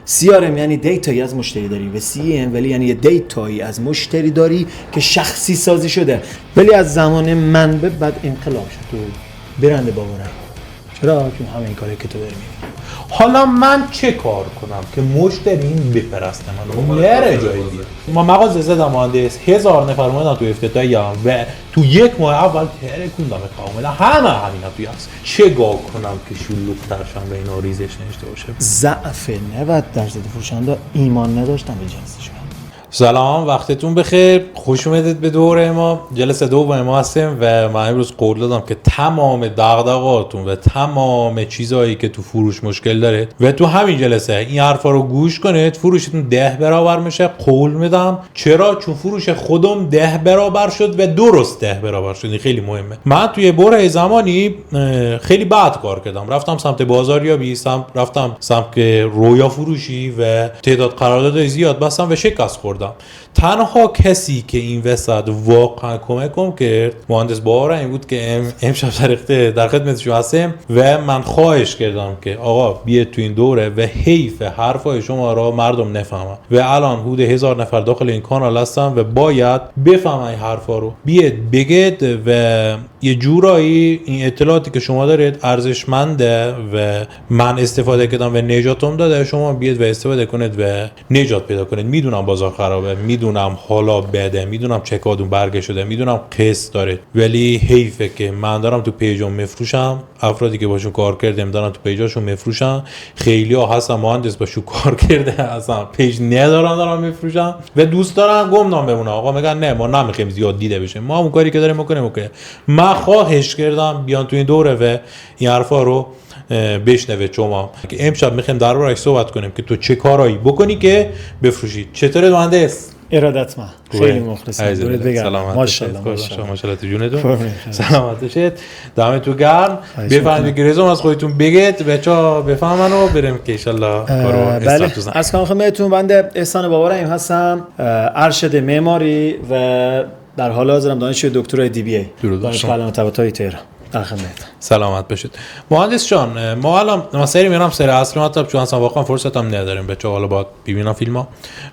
CRM یعنی دیتایی از مشتری داری و CEM ولی یعنی یه دیتایی از مشتری داری که شخصی سازی شده. ولی از زمان من به بعد انقلاب شد تو برند باورم. چرا؟ چون همه این کاری که تو داری می‌کنی. حالا من چه کار کنم که مشتری بپرسته منو نره جای دیگه؟ ما مغازه زدم مهندس 1000 نفر اومدن تو افتتاحیه و تو یک ماه اول ترکوندم کاملا همه همینا توی هست. چه گاه کنم که شلوغ‌تر شم و اینا ریزش نشته باشه؟ ضعف 90% فروشنده ایمان نداشتن به جنسشون. سلام، وقتتون بخیر. خوش اومدید به دوره ما. جلسه دوم ما هستیم و من امروز قول دادم که تمام دغدغه‌هاتون و تمام چیزایی که تو فروش مشکل دارید و تو همین جلسه این حرفا رو گوش کنید فروشتون 10 برابر میشه. قول میدم. چرا؟ چون فروش خودم 10 برابر شد و درست 10 برابر شد. این خیلی مهمه. من توی بره زمانی خیلی بد کار کردم. رفتم سمت بازاریابی، رفتم سمت رویا فروشی و تعداد قراردادهای زیاد بستم و شکست خوردم. تنها کسی که این وسط واقعا کمکم کرد مهندس باور این بود که امشب در خدمتشون هستم و من خواهش کردم که آقا بیاید تو این دوره و حیف حرفای شما را مردم نفهمن و الان حدود 1000 نفر داخل این کانال هستن و باید بفهمن این حرفا رو. بیاید بگید و یه جورایی این اطلاعاتی که شما دارید ارزشمنده و من استفاده کردم و نجاتم داده. شما بیاید و استفاده کنید و نجات پیدا کنید. میدونم بازار خرابه، میدونم حالا بده، میدونم چکادون برگه شده، میدونم قسط داره، ولی حیفه که من دارم تو پیجم میفروشم، افرادی که باشون کار کردم دارن تو پیجاشون میفروشن، خیلی ها هستن مهندس باشون کار کرده اصلا پیج ندارن دارن میفروشن و دوست دارن گمنام بمونه. آقا میگن نه ما نمیخوایم زیاد دیده بشیم، ما اون کاری که داریم میکنیم. من خواهش کردم بیان تو این دوره و این حرفا رو بشنوه شما که امشب میخوایم درباره‌اش صحبت کنیم که تو چه کارایی بکنی که بفروشی. چطوره مهندس؟ ارادت من خیلی مخلصم. دورت بگردم. ماشاءالله ماشاءالله تو جونتون سلامت باشید. دمتون گرم. بفرمایید که رزوم از خودتون بگید بچا بفهمن و بریم که ان شاءالله کارو استارت بزنیم. از خدمتتون بنده احسان باوریم هستم، ارشد معماری و در حال حاضرم دانشجوی دکترای DBA دانشگاه علامه طباطبایی تهران. در خدمت. سلامت باشید. مهندس جان، ما الان سری میرم سری اصلی مطلب چون اصلا واقعا فرصت هم نداریم بچه‌ها حالا باید ببینن فیلم‌ها.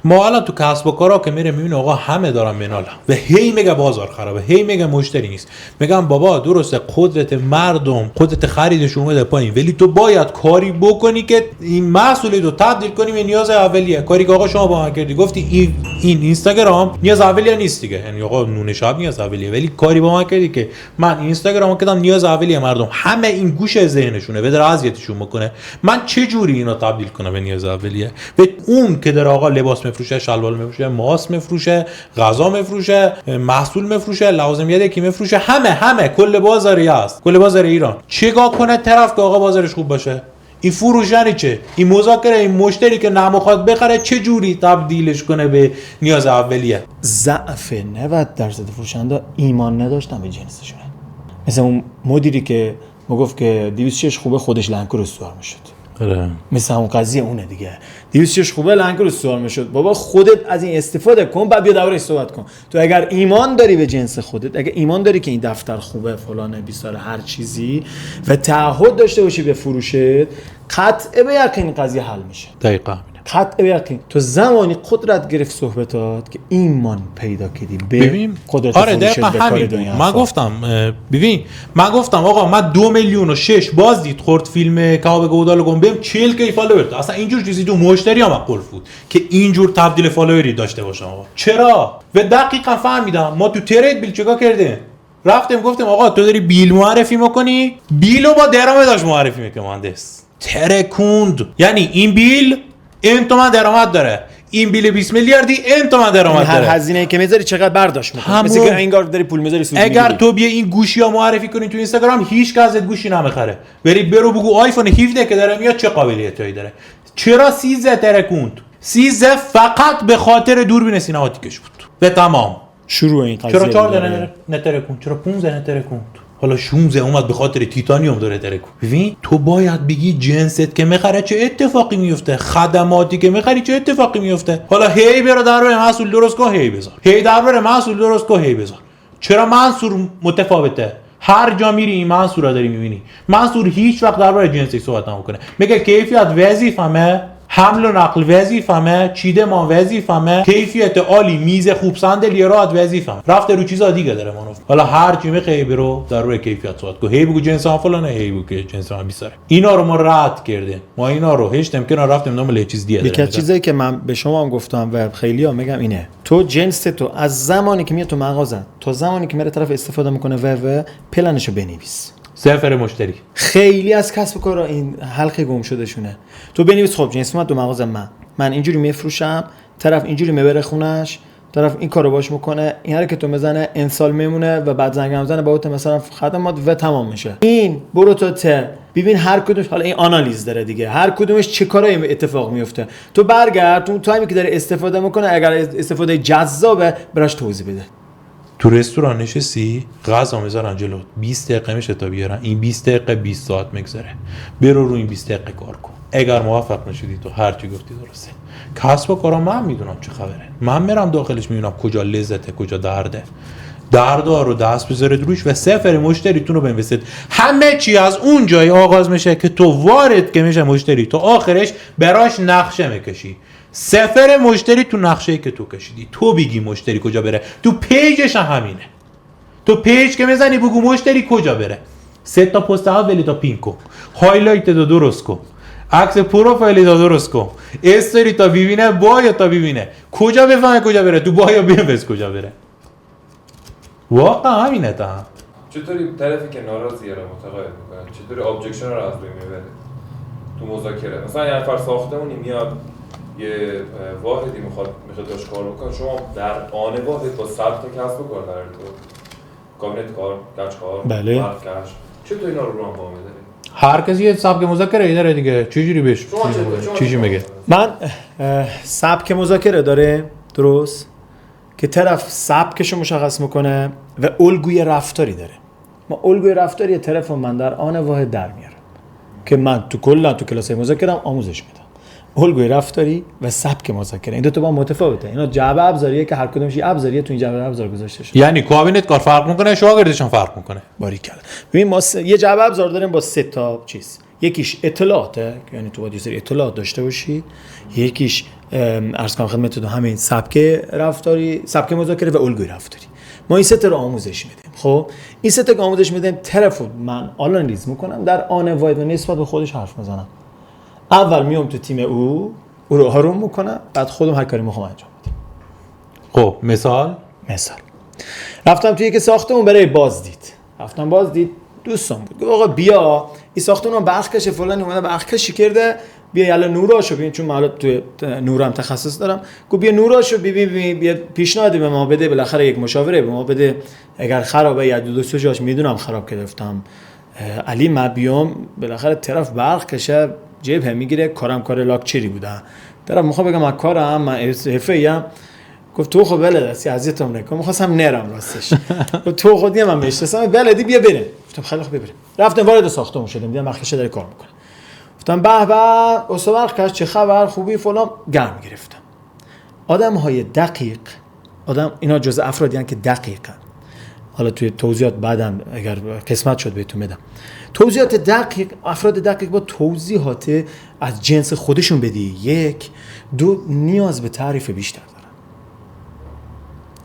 ما الان تو کسب و کارا که میره میبینه آقا همه دارن منالن و هی میگه بازار خرابه، هی میگه مشتری نیست. میگم بابا درسته قدرت مردم، قدرت خریدش اومده پایین، ولی تو باید کاری بکنی که این محصولی رو تبدیل کنی به نیاز اولیه. کاری که آقا شما با من کردی، گفتی این اینستاگرام نیاز اولیه نیست دیگه، یعنی آقا نون شب نیاز اولیه، ولی کاری با من کردی که من اینستاگرامو کردم نیاز اولیه مردم، همه این گوشه ذهنشونه و داره اذیتشون میکنه. من چه جوری اینو تبدیل کنم به نیاز اولیه؟ و اون که داره آقا لباس میفروشه، شلوار میفروشه، ماست میفروشه، غذا میفروشه، محصول میفروشه، لوازم یدکی میفروشه، همه کل بازاری هست، کل بازار ایران. چیکار کنه طرف که آقا بازارش خوب باشه؟ این فروشنی چه؟ این مذاکره، این مشتری که نمیخواد بخره چه جوری تبدیلش کنه به نیاز اولیه؟ ضعف 90% فروشنده ایمان نداشتن به جنسشون. مثل اون مدیری که میگفت که 206 خوبه خودش لنکر استوار میشد. آره. مثل اون قضیه اونه دیگه. 206 خوبه لنکر استوار میشد. بابا خودت از این استفاده کن، بعد بیا دربارش صحبت کن. تو اگر ایمان داری به جنس خودت، اگر ایمان داری که این دفتر خوبه فلان بیسار هر چیزی و تعهد داشته باشی به فروشت، قطع به یقین قضیه حل میشه. دقیقاً. قطع به یقین تو زمانی قدرت گرفت صحبتات که ایمان پیدا کردی به قدرت فروشت به کار دنیا. من گفتم آقا من 2 میلیون و 6 باز دید خورد فیلم کباب گودال گم 40 کی فالوور. اصلا اینجور چیزی تو مشتری ها معقول بود که اینجور تبدیل فالووری داشته باشم. آقا چرا؟ و دقیقاً فهمیدم. ما تو ترید بیل چیکار کردیم؟ رفتیم گفتیم آقا تو داری بیل معرفی میکنی، بیلو با درآمدش معرفی میکنی. مهندس ترکوند، یعنی این بیل این تومن درآمد داره، این بیل 20 میلیاردی این تومن درآمد داره. هر هزینه‌ای که میذاری چقدر برداشت میکنی؟ مثل که انگار داری پول میذاری سود میگیری. اگر تو بیا این گوشی‌ها معرفی کنی تو اینستاگرام هیچ کس ازت گوشی نمیخره. برو بگو آیفون 17 که داره میاد چه قابلیتایی داره. چرا 13 ترکوند؟ 13 فقط به خاطر دوربین سینماتیکش بود. به تمام. شروع این قضیه. چرا 14 نترکوند؟ چرا 15 نترکوند؟ حالا 16 اومد به خاطر تیتانیوم داره ترکون. ببین تو باید بگی جنست که میخره چه اتفاقی میفته، خدماتی که میخری چه اتفاقی میفته. حالا هی برو درباره محصول درست کن هی بذار، هی درباره محصول درست کن هی بذار. چرا منصور متفاوته؟ هر جا میری این منصور رو داری میبینی. منصور هیچ وقت درباره جنسی صحبت نمیکنه، میگه کیفیت وظیفه‌مه، حمل و نقل وظیفمه، چیدمان وظیفمه، کیفیت عالی، میز خوب، صندلی راحت وظیفمه. رفته رو چیزا دیگه داره منو. حالا هر چی میخوای برو در روی کیفیت صحبت کو. هی بگو جنس ها فلانه، هی بگو که جنس ها بیساره. اینا رو ما رد کردیم. ما اینا رو هشتم که رفتیم دنبال چیز دیگه. یکی از چیزایی که من به شما هم گفتم و خیلی ها میگم اینه، تو جنس تو از زمانی که میاد تو مغازه تا زمانی که میره طرف استفاده میکنه و پلنشو بنویس. سفر مشتری. خیلی از کسب و کارا این حلقه گم شده شونه. تو بنویس خب جنس اومد تو مغازه من اینجوری میفروشم، طرف اینجوری میبره خونش، طرف این کارو باش میکنه، این حرکتو میزنه، انسال میمونه و بعد زنگ میزنه باهات مثلا خدمات و تمام میشه. این برو تو ببین هر کدومش، حالا این آنالیز داره دیگه، هر کدومش چه کارایی اتفاق میفته. تو برگرد تو تایمی که داره استفاده میکنه، اگر استفاده جذابه براش توضیح بده. تو رستوران نشستی، غذا میذارن جلوت، 20 دقیقه میشه تا بیارن، این 20 دقیقه 20 ساعت میگذره. برو رو این 20 دقیقه کار کن. اگر موفق نشدی تو هر چی گفتی درسته. کسب و کارا من میدونم چه خبره. من میرم داخلش میبینم کجا لذته، کجا درده. دردا رو دست بذارید روش و سفر مشتریتون رو بنویسید. همه چی از اون جای آغاز میشه که تو وارد که میشه مشتری، تو آخرش براش نقشه میکشی. سفر مشتری تو نقشه‌ای که تو کشیدی، تو بگی مشتری کجا بره. تو پیجش هم همینه. تو پیج که میزنی بگو مشتری کجا بره. 3 تا پست اولی تا پین کن، هایلایت دو درست کن، عکس پروفایل تا درست کن، استوری تا ببینه، بایا تا ببینه، کجا بفهمه کجا بره، تو بایا بنویس کجا بره. واقعا همینه. تا چطوری طرفی که ناراضیه رو متقاعد میکنن، چطوری ابجکشن رو از روی میبره تو مذاکره؟ مثلا یه نفر ساختمونی میاد یه واحدی میخواد داشت کار بکنه، شما در آن واحد با 100 تا کسب و کار داره، تو کابینت کار، گچ کار، بله. مرکش، چطور اینا رو هم با میداری؟ هر کسی یه سبک مذاکره داره دیگه. چجوری بهش چیزی میگه؟ من سبک مذاکره داره درست که طرف سبکشو مشخص میکنه و الگوی رفتاری داره. ما الگوی رفتاری طرف من در آن واحد در میارم که من تو کلاس مذاکرم آموزش میدم. الگوی رفتاری و سبک مذاکره، این دو تا با متفاوته. اینا جعبه ابزاریه که هر کدومش یه ابزاریه تو این جعبه ابزار گذاشته شده. یعنی کابینت کار فرق میکنه، شاگردش هم فرق میکنه. باریکلا. ببین ما یه جعبه ابزار داریم با 3 تا چیز. یکیش اطلاعاته، یعنی تو باید یه سری اطلاعات داشته باشی. یکیش عرض کنم خدمتتون همین سبک رفتاری، سبک مذاکره و الگوی رفتاری. ما این 3 تا رو آموزش میدیم. خب این 3 تا آموزش میدیم، طرفو من آنالیز میکنم، در آن واحد و نسبت به خودش حرف میزنم. اول میام تو تیم او رو آروم میکنم، بعد خودم هر کاری میخوام انجام بدم. خب مثال رفتم توی یک ساختمون برای بازدید. دوستان بود گفت آقا بیا این ساختمون برق کشه فلان، اومده برق کشی کرده، بیا یالا نوراشو ببین، چون من توی نورم تخصص دارم. گفت بیا نوراشو ببین، بیا پیشنهادی به ما بده، بالاخره یک مشاوره به ما بده، اگر خرابه یا دو سه جاش میدونم خراب گرفتم علی من بیام، بالاخره طرف برق کشه جیب هم میگیره، کارم کار لاکچری بوده، طرف میخوام بگم من کارم من حرفه‌ایم. گفت تو خب بلد هستی اذیتم نکن، می‌خواستم نرم راستش. گفت تو خودی من میشناسم بلدی، بیا بریم. گفتم خیلی خوب بریم. رفتم وارد ساختمون شدم، دیدم مخکشه داره کار میکنه. گفتم به به استاد برقش چه خبر، خوبی فلان، گرم گرفتم. آدم‌های دقیق، اینا جزء افرادی هستند که دقیقن. حالا توی توضیحات بعداً اگر قسمت شد بهتون میدم. توضیحات دقیق، افراد دقیق با توضیحات از جنس خودشون بدی. 1 2 نیاز به تعریف بیشتر دارن.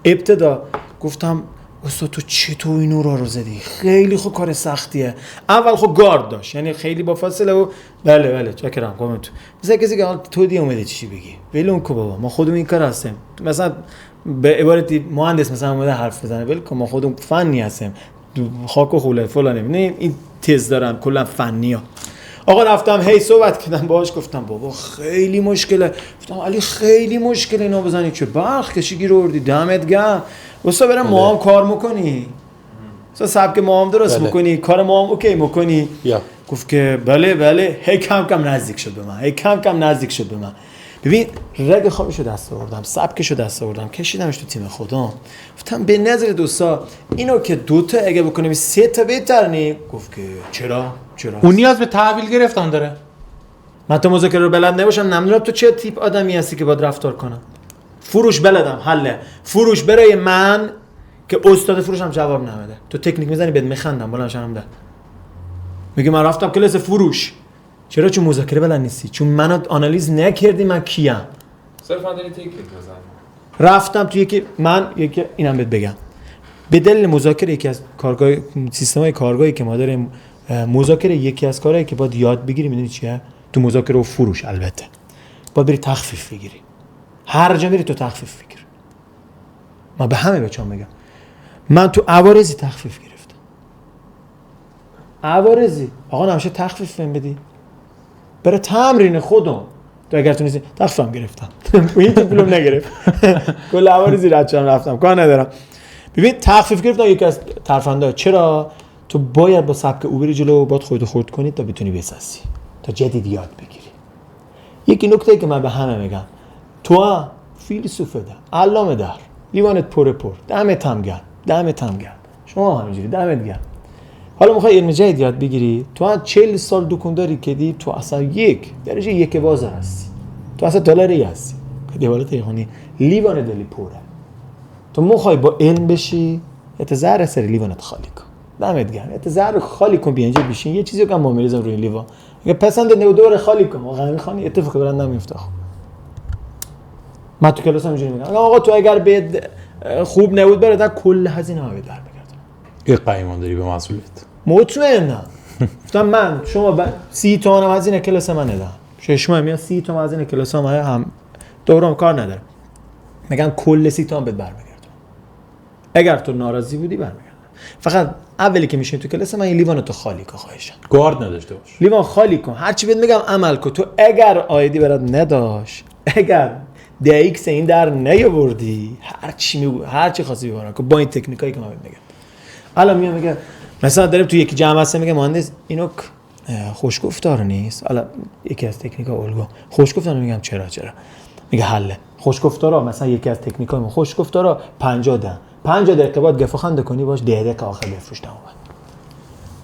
ابتدا گفتم استاد تو چطور این نورا رو زدی؟ خیلی خوب، کار سختیه. اول خب گارد داشت، یعنی خیلی با فاصله و بله چاکرم قومت. مثلا کسی که تو دی اومده چی بگی؟ ول کن بابا، ما خودمون این کار هستیم. مثلا به عبارتی مهندس مثلا اومده حرف بزنه، ول کن ما خودمون فنی هستیم، خاک و خوله فلانه، نه این تز دارن کلا فنی ها. آقا رفتم هی صحبت کردم باهاش، گفتم بابا خیلی مشکله. گفتم علی خیلی مشکله اینا بزنی که برق کشی گیر آوردی، دمت گرم. استاد برام ما هم کار میکنی، استاد سبک ما هم درست میکنی، کار ما هم اوکی میکنی. گفت که بله. هی کم کم نزدیک شد به من. ببین رگ خوابشو دست آوردم، سبکشو دست آوردم، کشیدمش تو تیم خودم. گفتم به نظر دوستا اینو که 2 تا اگه بکنیم 3 تا بهتر نی؟ گفت که چرا؟ اون نیاز به تحویل گرفتن داره. من تو مذاکره رو بلد نباشم، نمیدونم تو چه تیپ آدمی هستی که باید رفتار کنم. فروش بلدم، حله. فروش برای من که استاد فروشم جواب نمیده. تو تکنیک میزنی بهت میخندم، بالا نشونم ده. میگه من رفتم کلاس فروش. چرا؟ چون مذاکره بلد نیستی، چون منو آنالیز نکردی من کیم. صرفا داری تیک بزن. رفتم تو یکی اینم بهت بگم، به دلیل مذاکره یکی از کارگاه سیستم‌های کارگاهی که ما داریم، مذاکره یکی از کارهایی که باید یاد بگیری میدونی چیه؟ تو مذاکره و فروش البته باید بری تخفیف بگیری. هر جا میری تو تخفیف بگیر. من به همه بچه‌ها میگم، من تو عوارضی تخفیف گرفتم. عوارضی آقا نمیشه تخفیف بهم بدی؟ برای تمرین خودم. تو اگر تونستی تخفیفم گرفتم. این تو پولم نگرفت. کل عوارضی رد شدم رفتم. کار ندارم. ببین تخفیف گرفتم یکی از ترفندا. چرا؟ تو باید با سبک اوبر جلو باید خودت خورد کنی تا بتونی بسازی، تا جدید یاد بگیری. یکی نکته که من به همه میگم، تو فیلسوفه ده، علامه در، لیوانت پر دمت هم گرم. شما همینجوری دمت گرم. حالا میخوای علم جدید یاد بگیری، تو 40 سال دکانداری کردی، تو اصلا درجه یک بازار هستی، تو اصلا دلاری هستی که دیوالت یخونی لیوان دلی پره. تو میخوای با علم بشی، اتزار سر لیوانت خالی کن. دمت گرم. اتزار خالی کن بیا اینجا بشین یه چیزی که من میریزم روی لیوان. اگه پسند نودور خالی کن، واقعا میخوانی اتفاقی برات نمیفته. من تو کلاس همینجوری میگم آقا تو اگر به خوب نبود برات کل هزینه ها بده برمیگرده. یه قایمان داری به مسئولیت. مطمئنم. گفتم من شما 30 تومن هزینه کلاس من ندم. 6 ماه میاد 30 تومن هزینه کلاس من هم دورم کار نداره. میگم کل 30 تومن بهت برمیگرده. اگر تو ناراضی بودی برمیگرده. فقط اولی که میشین تو کلاس من این لیوانتو خالی کن خواهشم. گارد نداشته باش. لیوان خالی کن. هر چی بهت میگم عمل کن. تو اگر آیدی برات نداشت، اگر DX این در نیاوردی، هر چی خواستی ببرن که با این تکنیکایی که من بهت میگم. الان میگه مثلا داریم تو یکی جمع هست میگه مهندس اینو خوشگفتار نیست. حالا یکی از تکنیکا الگو خوشگفتار میگم چرا میگه حله خوشگفتارا. مثلا یکی از تکنیکای ما خوشگفتارا 50 دقیقه بعد گفت خنده کنی باش 10 دقیقه آخر بفروش تمام.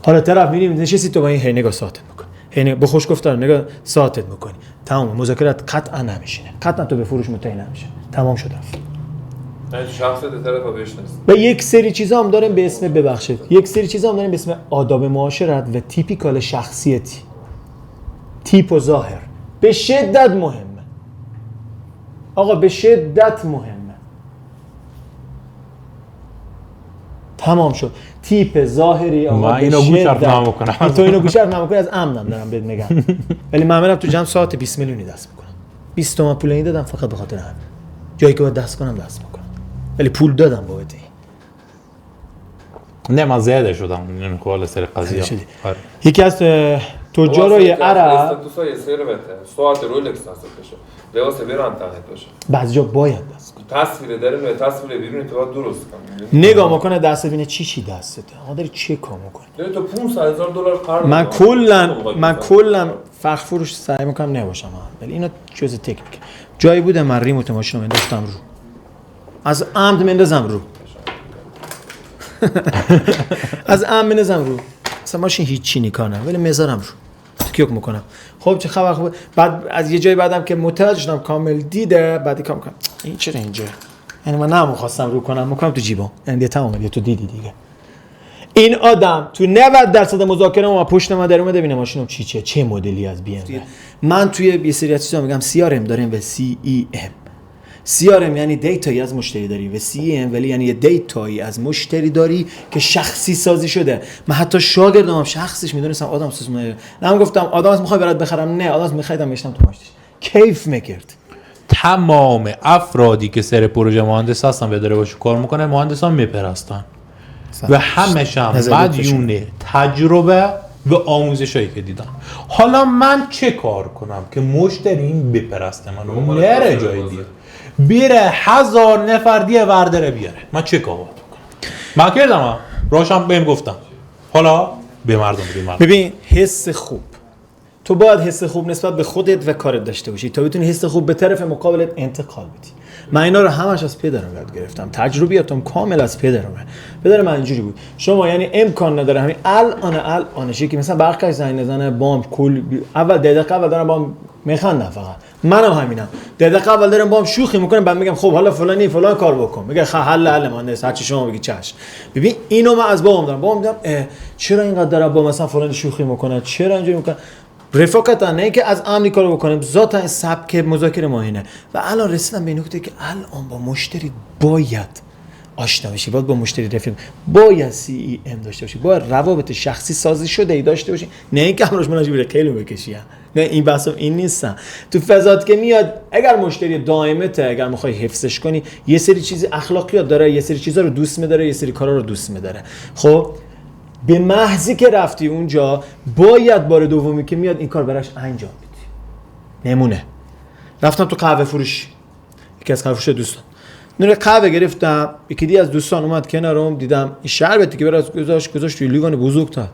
حالا طرف میریم نشستی تو با این نگاه ساعتت میکنی، هی با خوشگفتار نگاه ساعتت میکنی، تمام مذاکرات قطعا نمیشینه، قطعا تو به فروش متعین نمیشه، تمام شد رفت. شخصیت طرف بهش نیست. و یک سری چیزا هم داریم به اسم یک سری چیزا هم داریم به اسم آداب معاشرت و تیپیکال شخصیتی. تیپ و ظاهر به شدت مهمه. آقا به شدت مهمه. تمام شد. تیپ ظاهری آقا من اینو گوش حرف نمیکنم. تو اینو گوش حرف نمیکنی از عمدم دارم بهت میگم. ولی من میرم تو جمع ساعت 20 میلیونی دست میکنم. 20 تومن پول دادم فقط به خاطر همین. جایی که باید دست کنم دست میکنم. ولی پول دادم بابت این. نه من زیاده شدم این کواله سر قضیه. یکی از تجارای عرب تو سایه سر بده. ساعت رولکس دست بشه. لباس بیرون تنت باشه. بعضی جا باید دست کنی. تصویر درون و تصویر بیرون تو باید درست کنی. نگاه میکنه دست ببینه چی دستته. آقا داری چه کار میکنی؟ داری تو 500,000 دلار قرض. من کلا فخر فروش سعی میکنم نباشم ولی اینا جزء تکنیک. جایی بوده من ریموت ماشینو انداختم رو. از عمد مندازم رو. از عمد مندازم رو. اصلا ماشین هیچ چی نکنه ولی میذارم رو. تکیوک میکنم. خب چه خبر خوبه؟ بعد از یه جایی بعدم که متوجه شدم کامل دیده بعدی کام کنم. این چرا اینجا؟ یعنی من نمیخواستم رو کنم، میکنم تو جیبم. یعنی دیگه تمام دیگه تو دیدی دیگه. این آدم تو 90% مذاکره ما پشت ما در اومده ببینه ماشینم چه مدلی از BMW. من توی یه سری از چیزا میگم CRM داریم و CEM. CRM یعنی دیتایی از مشتری داری و CEM ولی یعنی یه دیتایی از مشتری داری که شخصی سازی شده. من حتی شاگردم شخصیش میدونستم آدم سوزمه. من گفتم آدم میخوای برات بخرم، نه آدم میخوام بشم تو ماشینش. کیف میکرد. تمام افرادی که سر پروژه مهندس هستن به داره باشه کار میکنه مهندسان میپرستن و همش هم مدیون تجربه و آموزشایی که دیدم. حالا من چه کار کنم که مشتری این بپرسته منو نره جای دیگه بیره 1000 نفر دیگه ورداره بیاره؟ من چه کار کنم؟ من کردم روشم بهم گفتم حالا به مردم ببین حس خوب تو باید حس خوب نسبت به خودت و کارت داشته باشی تا بتونی حس خوب به طرف مقابلت انتقال بدی. من اینا رو همش از پدرم یاد گرفتم. تجربیاتم کامل از پدرمه. پدر من اینجوری بود. شما یعنی امکان نداره همین الانشه که مثلا برخی زنگ نزنه بام کل اول دقیقه اول دارم بام میخندم فقط. منم همینم. دقیقه اول دارم بام شوخی میکنم بعد میگم خب حالا فلانی فلان کار بکن. میگه حل مهندس هر چی شما بگی چشم. ببین اینو من از بابام دارم. بابام میگم چرا اینقدر دارم با مثلا فلانی شوخی میکنه؟ چرا اینجوری میکنه؟ رفاقتا، نه که از آمریکا رو بکنیم، ذاتا سبک مذاکره ما اینه. و الان رسیدم به نقطه که الان با مشتری باید آشنا بشی، باید با مشتری رفیق، باید CEM داشته باشی، باید روابط شخصی سازی شده ای داشته باشی، نه اینکه همراهش مناجی بره خیلی بکشی. نه این بحثم این نیستم. تو فضات که میاد اگر مشتری دائمته، اگر میخوای حفظش کنی، یه سری چیز اخلاقیات داره، یه سری چیزا رو دوست می‌داره، یه سری کارا رو دوست می‌داره. خب به محضی که رفتی اونجا باید بار دومی که میاد این کار براش انجام بدی. نمونه رفتم تو قهوه فروش، یکی از قهوه فروش دوستان نور قهوه گرفتم، یکی دی از دوستان اومد کنارم، دیدم این شربتی که براش گذاشت توی لیوان بزرگ تا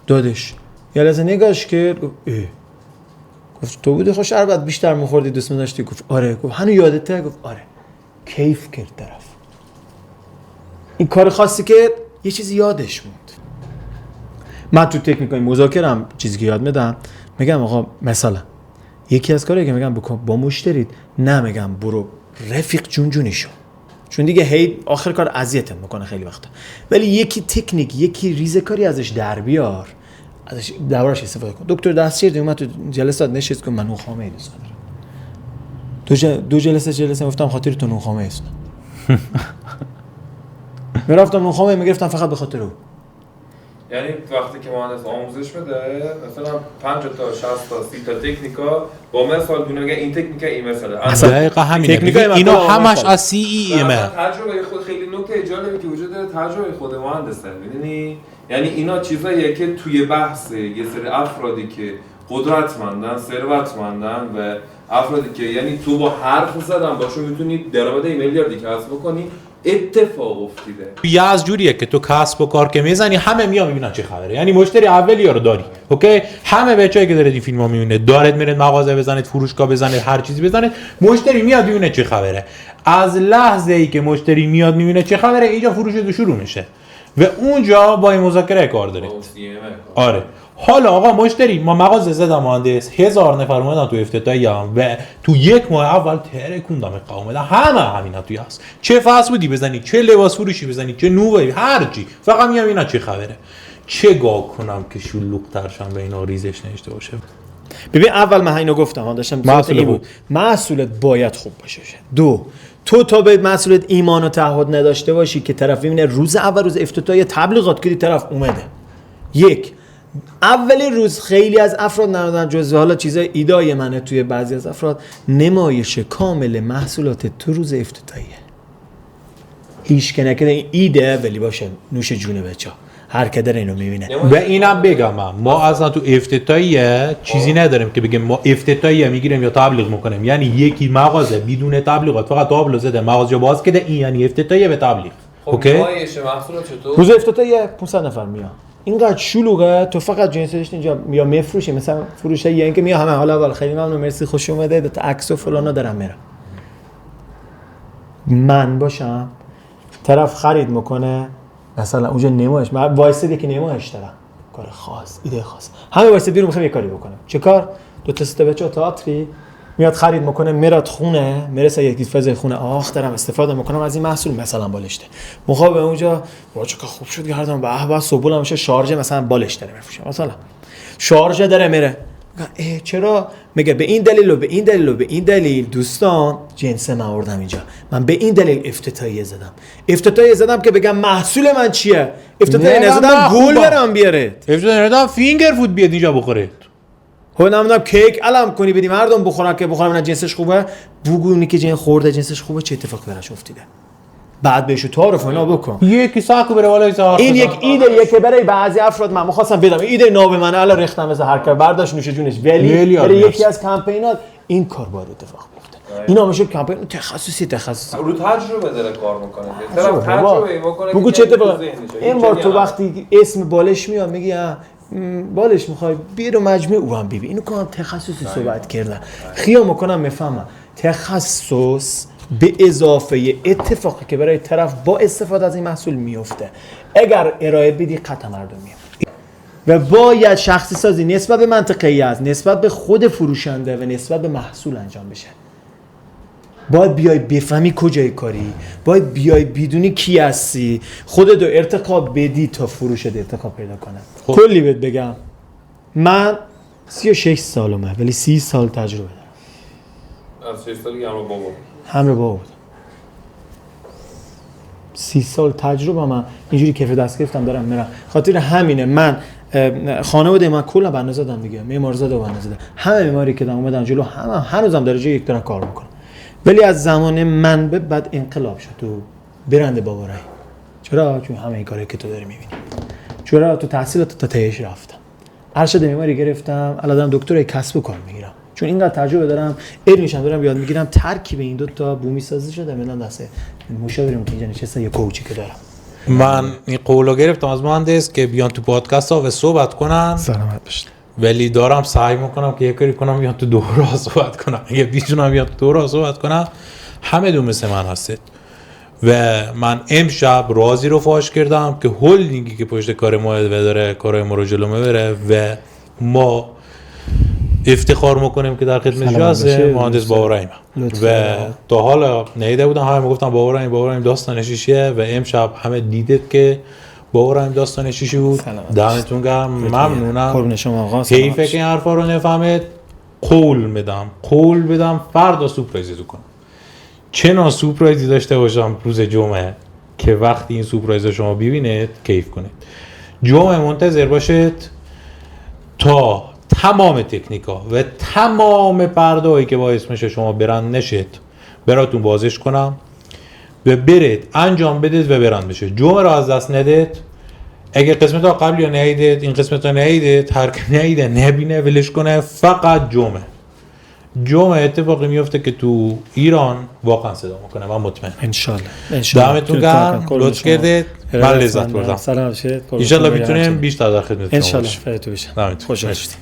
دادش، یه لحظه نگاش کرد، گفت تو بودی خوش شربت بیشتر می‌خوردی دوست داشتی؟ گفت آره. گفت هنوز یادته؟ گفت آره. کیف کرد طرف. این کار خاصی که یه چیزی یادش موند. من تو تکنیکای مذاکرم چیزی که یاد میدم، میگم آقا مثلا یکی از کارهایی که میگم بکن با مشتریت، نه میگم برو رفیق جون شو، چون دیگه هی آخر کار اذیتت میکنه خیلی وقتا، ولی یکی تکنیک، یکی ریزکاری ازش در بیار، ازش دربارش استفاده کن. دکتر دستشیر اومد تو جلسات نشست که من نوخامه ای دوست دارم. دو جلسه گفتم خاطر تو نوخامه است. میرفتم نوخامه میگرفتم فقط به خاطر او. یعنی وقتی که مهندس آموزش بده مثلا 50 تا 60 تا 30 تا تکنیکا با مثال دونه میگه این تکنیکا این مثلا اصلا دقیقاً همینه. اینا همش از CEM. تجربه خود خیلی نکته جالبی که وجود داره، تجربه خود مهندسه. میدونی یعنی اینا چیزاییه که توی بحث یه سری افرادی که قدرتمندن، ثروتمندن و افرادی که یعنی تو با حرف زدن باشون میتونی درآمد میلیاردی کسب بکنی، اتفاق افتیده. یه از جوریه که تو کسب و کار که میزنی همه میان میبینن چه خبره، یعنی مشتری اولیه رو داری، اوکی؟ همه بچه‌ای که دارید این فیلمو میبینه دارید میرید مغازه بزنید، فروشگاه بزنید، هر چیزی بزنید، مشتری میاد میبینه چه خبره. از لحظه ای که مشتری میاد میبینه چه خبره، اینجا فروش شروع میشه و اونجا با این مذاکره کار دارید. آره. حالا آقا مشتری، ما مغازه زدم مهندس، 1000 نفر اومدن تو افتتاحیه‌ام و تو یک ماه اول ترکوندم قومه، همه همینا توی هست، چه فاست فودی بزنی، چه لباس فروشی بزنی، چه نووی، هر چی، فقط میام اینا چه خبره. چه گاه کنم که شلوغ‌تر شم و اینا ریزش نشته باشه. ببین اول من اینو گفتم، داشتم محصول بود محصولت باید خوب باشه. دو، تو تا به محصولت ایمان و تعهد نداشته باشی که طرف میبینه روز اول روز افتتاحیه تبلیغات کردی طرف اومده. یک، اولین روز خیلی از افراد نمیدونن، جزء حالا چیزای ایدای منه توی بعضی از افراد، نمایش کامل محصولات تو روز افتتاحیه. هیچ که نکرده این ایده ولی باشه نوش جون بچا، هر کی داره اینو میبینه. و اینم بگم ما اصلا تو افتتاحیه چیزی نداریم که بگیم ما افتتاحیه میگیریم یا تبلیغ میکنیم، یعنی یکی مغازه بدون تبلیغات فقط تابلو زده مغازه باز کرده، این یعنی افتتاحیه به تبلیغ. اوکی؟ نمایش محصولات چطور؟ روز افتتاحیه 500 نفر میاد، اینقدر شلوغه، تو فقط جنسش اینجا یا میفروشه، مثلا فروشه یا اینکه میاد همه حالا اول خیلی ممنون مرسی خوش اومده تا عکس و فلانا دارم میرم. من باشم طرف خرید میکنه مثلا اونجا نمایش، من وایسادی که نمایش دارم، کار خاص، ایده خاص، همه وایساد بیرون میخوام یه کاری بکنم. چه کار؟ دو تا سه بچه تئاتری میاد خرید میکنه، میراد خونه، میرسه یک فضای خونه، آخ دارم استفاده میکنم از این محصول، مثلا بالشته میخوام به اونجا واچه که خوب شد گردم به به صبح میشه شارژ مثلا بالش داره میفروشه، مثلا شارژ داره میره، چرا؟ میگه به این دلیل و به این دلیل و به این دلیل دوستان جنس من آوردم اینجا، من به این دلیل افتتاحیه زدم که بگم محصول من چیه، افتتاحیه نزدم گل برام بیاره، افتتاحیه نزدم فینگر فود بیاد اینجا بخوره، خب نمیدونم کیک علم کنی بدی مردم بخورن که بخورن نه جنسش خوبه، بگونی که جن خورده جنسش خوبه چه اتفاقی براش افتیده، بعد بهشو تعارف اینا بکن. یکی ساکو بره بالای ساعت. این یک ایده که برای بعضی افراد من می‌خواستم بدم، ایده ناب من الان ریختم مثل هر کی برداشت نوش جونش، ولی برای یکی از کمپینات این کار باید اتفاق بیفته. اینا میشه کمپین تخصصی رو تجربه داره کار میکنه، طرف تجربه میکنه. بگو چه اتفاقی این بار تو وقتی اسم بالش میاد میگی بالش میخوای بیرو مجموعه او هم ببین، اینو کنم تخصصی صحبت کردن خیام میکنم میفهمم تخصص به اضافه اتفاقی که برای طرف با استفاده از این محصول میفته اگر ارائه بدی قطع مردم میاد و باید شخصی سازی نسبت به منطقه از نسبت به خود فروشنده و نسبت به محصول انجام بشه. باید بیای بفهمی کجای کاری، باید بیای بدونی کی هستی، خودت ارتقا بدی تا فروشت ارتقا پیدا کنه. کلی بهت بگم من 36 سالمه ولی 30 سال تجربه دارم. از 6 سالگی همراه بابا. همراه بابا بودم. 30 سال تجربه من اینجوری کیف دست گرفتم دارم میرم. خاطر همینه من خانواده من کلا بنا زدم دیگه، معمارزاده و بنا زدم. همه معماری که اومدن جلو همه هنوزم درجه یک دارن کار میکنن. ولی از زمان من به بعد انقلاب شد تو برند باورایی. چرا؟ چون همه این کاری که تو داری میبینی. چرا؟ تو تحصیلات تا تهش رفتم. ارشد معماری گرفتم، الان دارم دکترای کسب و کار میگیرم. چون اینقدر تجربه دارم، علمش هم دارم یاد میگیرم. ترکیب این دو تا بومی سازی شده من دست مشاورم که اینجا نشسته یه کوچی که دارم. من این قولو گرفتم از مهندس که بیان تو پادکست ها و صحبت کنن. سلامت باشید. ولی دارم سعی میکنم که یه کاری کنم بیان تو دوره صحبت کنم. اگه بیتونم بیان تو دوره صحبت کنم همه دو مثل من هستید. و من امشب رازی رو فاش کردم که هولدینگی که پشت کار ما داره کارهای ما رو جلو میبره و ما افتخار میکنیم که در خدمتش هستیم مهندس باورایی و تا حالا نیده بودم همه میگفتن باورایی داستان شیشیه و امشب همه دیدید که باورایی داستان شیشی بود. دمتون گرم، ممنونم. قربون شما آقا. حیفه که این حرفا رو نفهمید. قول بدم فردا سورپرایزتون کنم. چه نوع سورپرایزی داشته باشم روز جمعه که وقتی این سورپرایز رو شما ببینید کیف کنید. جمعه منتظر باشید تا تمام تکنیکا و تمام پرده‌هایی که با اسمش شما برند نشید براتون بازش کنم و برید انجام بدید و برند بشه. جمعه رو از دست ندید. اگه قسمت ها قبلی رو ندیدید، این قسمت ها ندیدید، هر که ندیده نبینه ولش کنه. فقط جمعه اتفاقی میفته که تو ایران واقعا صدا میکنه. من مطمئن ان شاء الله. دمتون گرم، لطف کردید. من لذت بردم. سلام باشید. ان شاء الله میتونیم بیشتر در خدمتتون ان شاء الله باشیم. فایده بشه. دمتون خوشحال شدیم.